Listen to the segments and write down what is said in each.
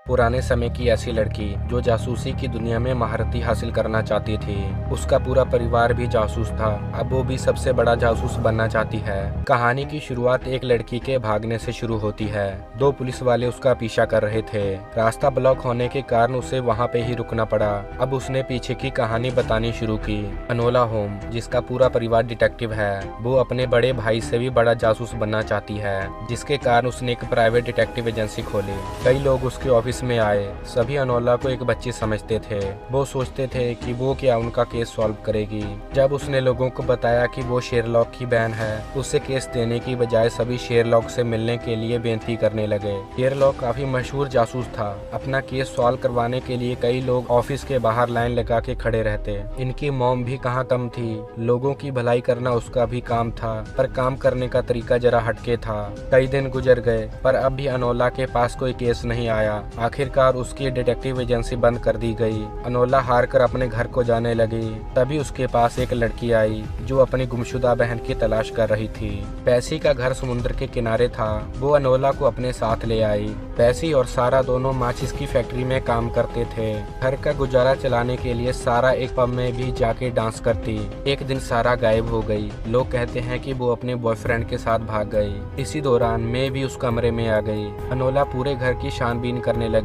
पुराने समय की ऐसी लड़की जो जासूसी की दुनिया में महारती हासिल करना चाहती थी। उसका पूरा परिवार भी जासूस था। अब वो भी सबसे बड़ा जासूस बनना चाहती है। कहानी की शुरुआत एक लड़की के भागने से शुरू होती है। दो पुलिस वाले उसका पीछा कर रहे थे। रास्ता ब्लॉक होने के कारण उसे वहाँ पे ही रुकना पड़ा। अब उसने पीछे की कहानी बतानी शुरू की। अनोला होम, जिसका पूरा परिवार डिटेक्टिव है, वो अपने बड़े भाई से भी बड़ा जासूस बनना चाहती है, जिसके कारण उसने एक प्राइवेट डिटेक्टिव एजेंसी खोली। कई लोग उसके ऑफिस में आए। सभी अनोला को एक बच्ची समझते थे। वो सोचते थे कि वो क्या उनका केस सॉल्व करेगी। जब उसने लोगों को बताया कि वो शेरलॉक की बहन है, उसे केस देने की बजाय सभी शेरलॉक से मिलने के लिए बेनती करने लगे। शेरलॉक काफी मशहूर जासूस था। अपना केस सॉल्व करवाने के लिए कई लोग ऑफिस के बाहर लाइन लगा के खड़े रहते। इनकी मॉम भी कहाँ कम थी। लोगों की भलाई करना उसका भी काम था, पर काम करने का तरीका जरा हटके था। कई दिन गुजर गए, पर अब भी अनोला के पास कोई केस नहीं आया। आखिरकार उसकी डिटेक्टिव एजेंसी बंद कर दी गई। अनोला हार कर अपने घर को जाने लगी। तभी उसके पास एक लड़की आई जो अपनी गुमशुदा बहन की तलाश कर रही थी। पैसी का घर समुद्र के किनारे था। वो अनोला को अपने साथ ले आई। पैसी और सारा दोनों माचिस की फैक्ट्री में काम करते थे। घर का गुजारा चलाने के लिए सारा एक पब में भी जाके डांस करती। एक दिन सारा गायब हो गई। लोग कहते हैं कि वो अपने बॉयफ्रेंड के साथ भाग गई। इसी दौरान मैं भी उस कमरे में आ गई। अनोला पूरे घर की छानबीन करने लगी।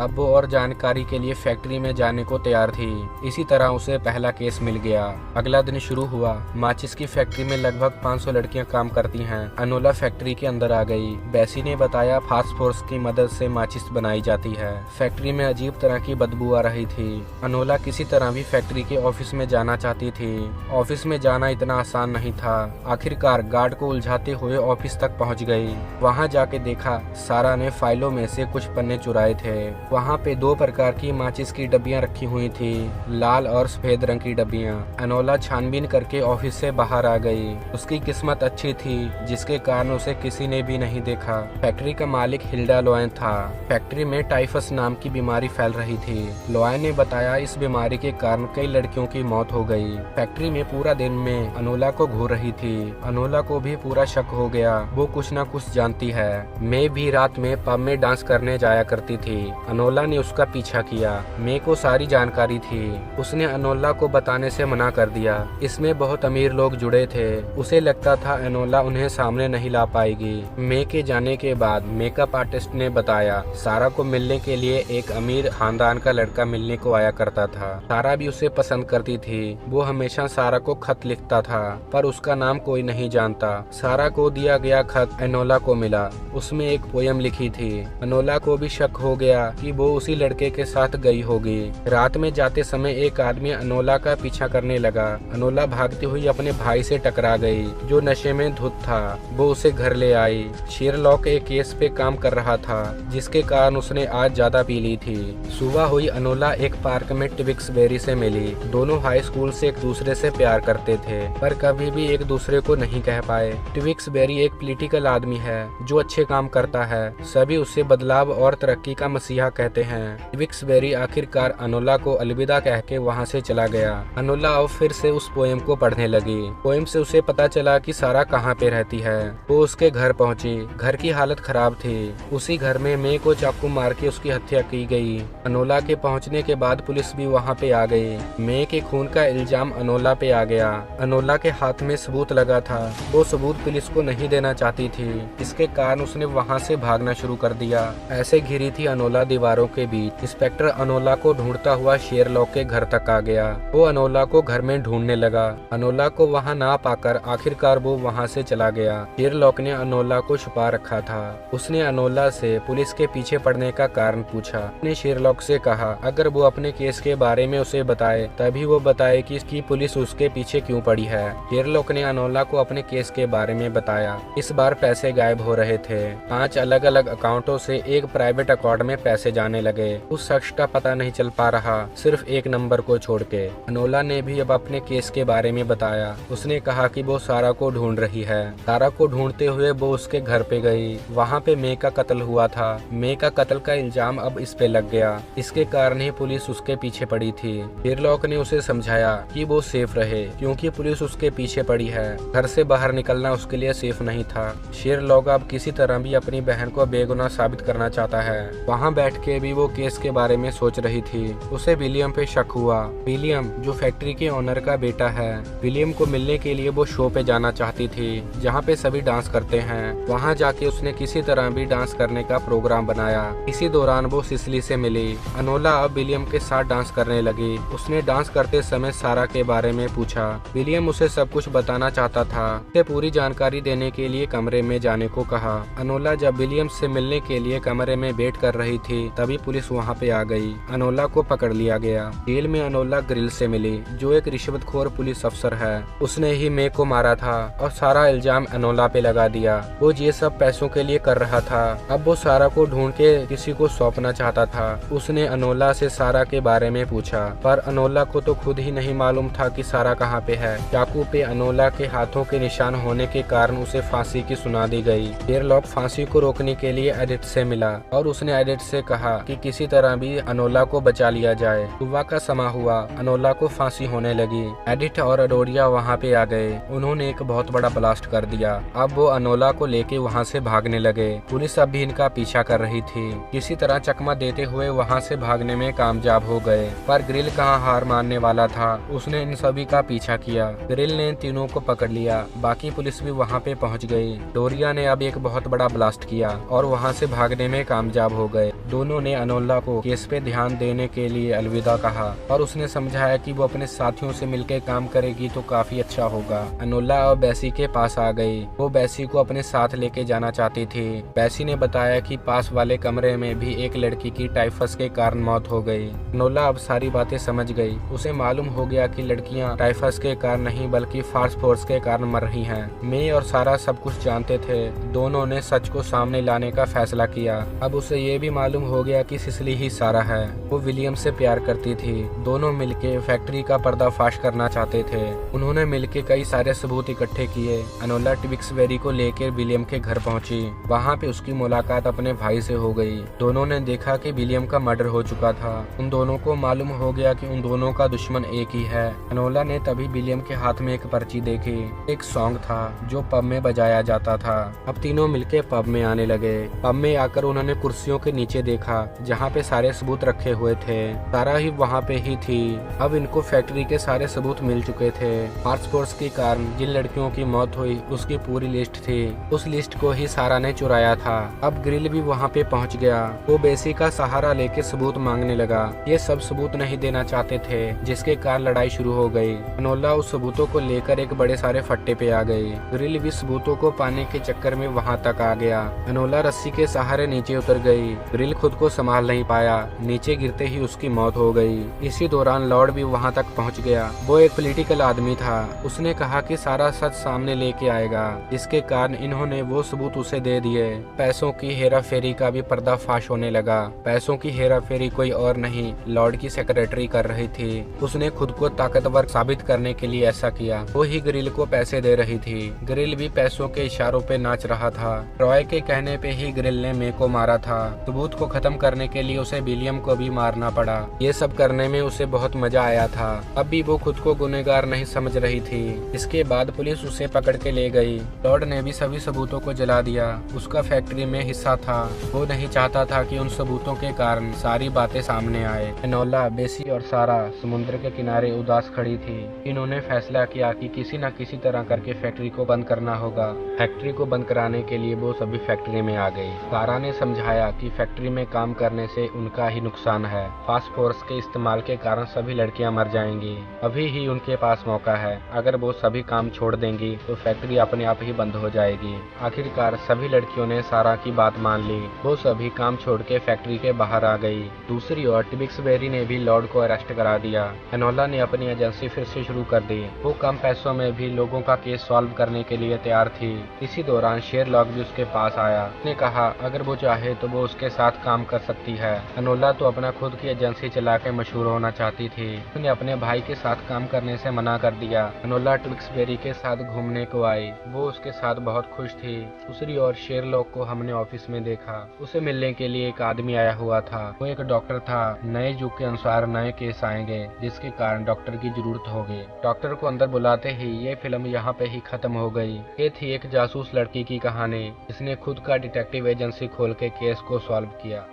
अब वो और जानकारी के लिए फैक्ट्री में जाने को तैयार थी। इसी तरह उसे पहला केस मिल गया। अगला दिन शुरू हुआ। माचिस की फैक्ट्री में लगभग 500 लड़कियां काम करती हैं। अनोला फैक्ट्री के अंदर आ गई। बैसी ने बताया फास्फोरस की मदद से माचिस बनाई जाती है। फैक्ट्री में अजीब तरह की बदबू आ रही थी। अनोला किसी तरह भी फैक्ट्री के ऑफिस में जाना चाहती थी। ऑफिस में जाना इतना आसान नहीं था। आखिरकार गार्ड को उलझाते हुए ऑफिस तक पहुंच गई। वहां जाके देखा सारा ने फाइलों में से कुछ पन्ने चुराए थे। वहाँ पे 2 प्रकार की माचिस की डब्बियां रखी हुई थी, लाल और सफेद रंग की डब्बियां। अनोला छानबीन करके ऑफिस से बाहर आ गई। उसकी किस्मत अच्छी थी, जिसके कारण उसे किसी ने भी नहीं देखा। फैक्ट्री का मालिक हिल्डा लोएन था। फैक्ट्री में टाइफस नाम की बीमारी फैल रही थी। लोएन ने बताया इस बीमारी के कारण कई लड़कियों की मौत हो गई। फैक्ट्री में पूरा दिन में अनोला को घूर रही थी। अनोला को भी पूरा शक हो गया, वो कुछ न कुछ जानती है। मैं भी रात में पब में डांस करने जाया करती थी। अनोला ने उसका पीछा किया। मे को सारी जानकारी थी। उसने अनोला को बताने से मना कर दिया। इसमें बहुत अमीर लोग जुड़े थे। उसे लगता था अनोला उन्हें सामने नहीं ला पाएगी। मे के जाने के बाद मेकअप आर्टिस्ट ने बताया सारा को मिलने के लिए एक अमीर खानदान का लड़का मिलने को आया करता था। सारा भी उसे पसंद करती थी। वो हमेशा सारा को खत लिखता था, पर उसका नाम कोई नहीं जानता। सारा को दिया गया खत अनोला को मिला। उसमें एक पोयम लिखी थी। अनोला को भी शक हो गया कि वो उसी लड़के के साथ गई होगी। रात में जाते समय एक आदमी अनोला का पीछा करने लगा। अनोला भागती हुई अपने भाई से टकरा गई, जो नशे में धुत था। वो उसे घर ले आई। शेरलॉक एक केस पे काम कर रहा था, जिसके कारण उसने आज ज्यादा पी ली थी। सुबह हुई। अनोला एक पार्क में ट्विक्सबेरी से मिली। दोनों हाई स्कूल से एक दूसरे से प्यार करते थे, पर कभी भी एक दूसरे को नहीं कह पाए। ट्विक्सबेरी एक पॉलिटिकल आदमी है जो अच्छे काम करता है। सभी उसे बदलाव और तरक्की का मसीहा कहते हैं। ट्विक्सबेरी आखिरकार अनोला को अलविदा कह के वहाँ से चला गया। अनोला अब फिर से उस पोएम को पढ़ने लगी। पोएम से उसे पता चला कि सारा कहाँ पे रहती है। वो उसके घर पहुँची। घर की हालत खराब थी। उसी घर में मे को चाकू मार के उसकी हत्या की गई। अनोला के पहुँचने के बाद पुलिस भी वहाँ पे आ गई। मे के खून का इल्जाम अनोला पे आ गया। अनोला के हाथ में सबूत लगा था। वो सबूत पुलिस को नहीं देना चाहती थी। इसके कारण उसने वहाँ से भागना शुरू कर दिया। ऐसे घिरी थी अनोला दीवारों के बीच। इंस्पेक्टर अनोला को ढूंढता हुआ शेरलॉक के घर तक आ गया। वो अनोला को घर में ढूंढने लगा। अनोला को वहां ना पाकर आखिरकार वो वहां से चला गया। शेरलॉक ने अनोला को छुपा रखा था। उसने अनोला से पुलिस के पीछे पड़ने का कारण पूछा। उसने शेरलॉक से कहा अगर वो अपने केस के बारे में उसे बताए, तभी वो बताए कि इसकी पुलिस उसके पीछे क्यों पड़ी है। शेरलॉक ने अनोला को अपने केस के बारे में बताया। इस बार पैसे गायब हो रहे थे। 5 अलग अलग अकाउंटों से एक प्राइवेट अकाउंट में पैसे जाने लगे। उस शख्स का पता नहीं चल पा रहा, सिर्फ एक नंबर को छोड़ के। अनोला ने भी अब अपने केस के बारे में बताया। उसने कहा कि वो सारा को ढूंढ रही है। सारा को ढूंढते हुए वो उसके घर पे गई। वहाँ पे मे का कत्ल हुआ था। मे का कत्ल का इल्जाम अब इस पे लग गया। इसके कारण ही पुलिस उसके पीछे पड़ी थी। शेरलॉक ने उसे समझाया कि वो सेफ रहे, क्योंकि पुलिस उसके पीछे पड़ी है। घर से बाहर निकलना उसके लिए सेफ नहीं था। शेरलॉक अब किसी तरह भी अपनी बहन को बेगुनाह साबित करना चाहता है। वहाँ बैठ के भी वो केस के बारे में सोच रही थी। उसे विलियम पे शक हुआ। विलियम जो फैक्ट्री के ओनर का बेटा है, विलियम को मिलने के लिए वो शो पे जाना चाहती थी जहाँ पे सभी डांस करते हैं। वहाँ जाके उसने किसी तरह भी डांस करने का प्रोग्राम बनाया। इसी दौरान वो सिसिली से मिली। अनोला अब विलियम के साथ डांस करने लगी। उसने डांस करते समय सारा के बारे में पूछा। विलियम उसे सब कुछ बताना चाहता था। उसे पूरी जानकारी देने के लिए कमरे में जाने को कहा। अनोला जब विलियम से मिलने के लिए कमरे में वेट कर रही थी तभी पुलिस वहाँ पे आ गई। अनोला को पकड़ लिया गया। जेल में अनोला ग्रिल से मिली, जो एक रिश्वतखोर पुलिस अफसर है। उसने ही मे को मारा था और सारा इल्जाम अनोला पे लगा दिया। वो ये सब पैसों के लिए कर रहा था। अब वो सारा को ढूंढ के किसी को सौंपना चाहता था। उसने अनोला से सारा के बारे में पूछा, पर अनोला को तो खुद ही नहीं मालूम था कि सारा कहाँ पे है। चाकू पे अनोला के हाथों के निशान होने के कारण उसे फांसी की सुना दी गई। शेरलॉक फांसी को रोकने के लिए एडिथ से मिला और उसने एडिथ से कहा कि किसी तरह भी अनोला को बचा लिया जाए। सुबह का समय हुआ, अनोला को फांसी होने लगी। एडिथ और अडोरिया वहाँ पे आ गए। उन्होंने एक बहुत बड़ा ब्लास्ट कर दिया। अब वो अनोला को लेके वहाँ से भागने लगे। पुलिस अब भी इनका पीछा कर रही थी। किसी तरह चकमा देते हुए वहाँ से भागने में कामयाब हो गए, पर ग्रिल कहाँ हार मानने वाला था। उसने इन सभी का पीछा किया। ग्रिल ने इन तीनों को पकड़ लिया। बाकी पुलिस भी वहाँ पे पहुँच गई। डोरिया ने अब एक बहुत बड़ा ब्लास्ट किया और वहाँ से भागने में कामयाब हो गए। दोनों ने अनोला को केस पे ध्यान देने के लिए अलविदा कहा और उसने समझाया कि वो अपने साथियों से मिलकर काम करेगी तो काफी अच्छा होगा। अनोला और बेसी के पास आ गई। वो बेसी को अपने साथ लेके जाना चाहती थी। बेसी ने बताया कि पास वाले कमरे में भी एक लड़की की टाइफस के कारण मौत हो गई। अनोला अब सारी बातें समझ गई। उसे मालूम हो गया कि लड़कियां टाइफस के कारण नहीं बल्कि फास्फोरस के कारण मर रही हैं। मे और सारा सब कुछ जानते थे। दोनों ने सच को सामने लाने का फैसला किया। अब उसे ये भी मालूम हो गया कि सिसिली ही सारा है। वो विलियम से प्यार करती थी। दोनों मिलके फैक्ट्री का पर्दाफाश करना चाहते थे। उन्होंने मिलके कई सारे सबूत इकट्ठे किए। अनोला ट्विक्सबेरी को लेकर विलियम के घर पहुंची। वहां पे उसकी मुलाकात अपने भाई से हो गई। दोनों ने देखा कि विलियम का मर्डर हो चुका था। उन दोनों को मालूम हो गया कि उन दोनों का दुश्मन एक ही है। अनोला ने तभी विलियम के हाथ में एक पर्ची देखी। एक सॉन्ग था जो पब में बजाया जाता था। अब तीनों मिलके पब में आने लगे। पब में आकर उन्होंने कुर्सियों के नीचे देखा जहाँ पे सारे सबूत रखे हुए थे। सारा ही वहाँ पे ही थी। अब इनको फैक्ट्री के सारे सबूत मिल चुके थे। फास्फोरस के कारण जिन लड़कियों की मौत हुई उसकी पूरी लिस्ट थी। उस लिस्ट को ही सारा ने चुराया था। अब ग्रिल भी वहाँ पे पहुँच गया। वो बेसी का सहारा लेके सबूत मांगने लगा। ये सब सबूत नहीं देना चाहते थे, जिसके कारण लड़ाई शुरू हो गई। अनोला उस सबूतों को लेकर एक बड़े सारे फट्टे पे आ गई। ग्रिल भी सबूतों को पाने के चक्कर में वहाँ तक आ गया। अनोला रस्सी के सहारे नीचे उतर गई। ग्रिल खुद को संभाल नहीं पाया। नीचे गिरते ही उसकी मौत हो गई। इसी दौरान लॉर्ड भी वहाँ तक पहुँच गया। वो एक पॉलिटिकल आदमी था। उसने कहा कि सारा सच सामने लेके आएगा, जिसके कारण इन्होंने वो सबूत उसे दे दिए। पैसों की हेरा फेरी का भी पर्दाफाश होने लगा। पैसों की हेरा फेरी कोई और नहीं, लॉर्ड की सेक्रेटरी कर रही थी। उसने खुद को ताकतवर साबित करने के लिए ऐसा किया। वो ही ग्रिल को पैसे दे रही थी। ग्रिल भी पैसों के इशारों पे नाच रहा था। रॉय के कहने पे ही ग्रिल ने मे को मारा था। सबूत को खत्म करने के लिए उसे विलियम को भी मारना पड़ा। ये सब करने में उसे बहुत मजा आया था। अब भी वो खुद को गुनहगार नहीं समझ रही थी। इसके बाद पुलिस उसे पकड़ के ले गई। लॉर्ड ने भी सभी सबूतों को जला दिया। उसका फैक्ट्री में हिस्सा था। वो नहीं चाहता था कि उन सबूतों के कारण सारी बातें सामने आए। अनोला, बेसी और सारा समुद्र के किनारे उदास खड़ी थी। इन्होंने फैसला किया कि किसी न किसी तरह करके फैक्ट्री को बंद करना होगा। फैक्ट्री को बंद कराने के लिए वो सभी फैक्ट्री में आ गई। सारा ने समझाया कि फैक्ट्री में काम करने से उनका ही नुकसान है। फास्फोरस के इस्तेमाल के कारण सभी लड़कियां मर जाएंगी। अभी ही उनके पास मौका है। अगर वो सभी काम छोड़ देंगी तो फैक्ट्री अपने आप ही बंद हो जाएगी। आखिरकार सभी लड़कियों ने सारा की बात मान ली। वो सभी काम छोड़ के फैक्ट्री के बाहर आ गई। दूसरी ओर ट्विक्सबेरी ने भी लॉर्ड को अरेस्ट करा दिया। अनोला ने अपनी एजेंसी फिर से शुरू कर दी। वो कम पैसों में भी लोगों का केस सॉल्व करने के लिए तैयार थी। इसी दौरान शेरलॉक भी उसके पास आया। उसने कहा अगर वो चाहे तो वो उसके साथ काम कर सकती है। अनोला तो अपना खुद की एजेंसी चला के मशहूर होना चाहती थी। उसने अपने भाई के साथ काम करने से मना कर दिया। अनोला ट्विक्सबेरी के साथ घूमने को आई। वो उसके साथ बहुत खुश थी। दूसरी ओर शेरलॉक को हमने ऑफिस में देखा। उसे मिलने के लिए एक आदमी आया हुआ था। वो एक डॉक्टर था। नए युग के अनुसार नए केस आएंगे, जिसके कारण डॉक्टर की जरूरत होगी। डॉक्टर को अंदर बुलाते ही ये फिल्म यहाँ पे ही खत्म हो गई। ये थी एक जासूस लड़की की कहानी जिसने खुद का डिटेक्टिव एजेंसी खोल के केस को सॉल्व किया।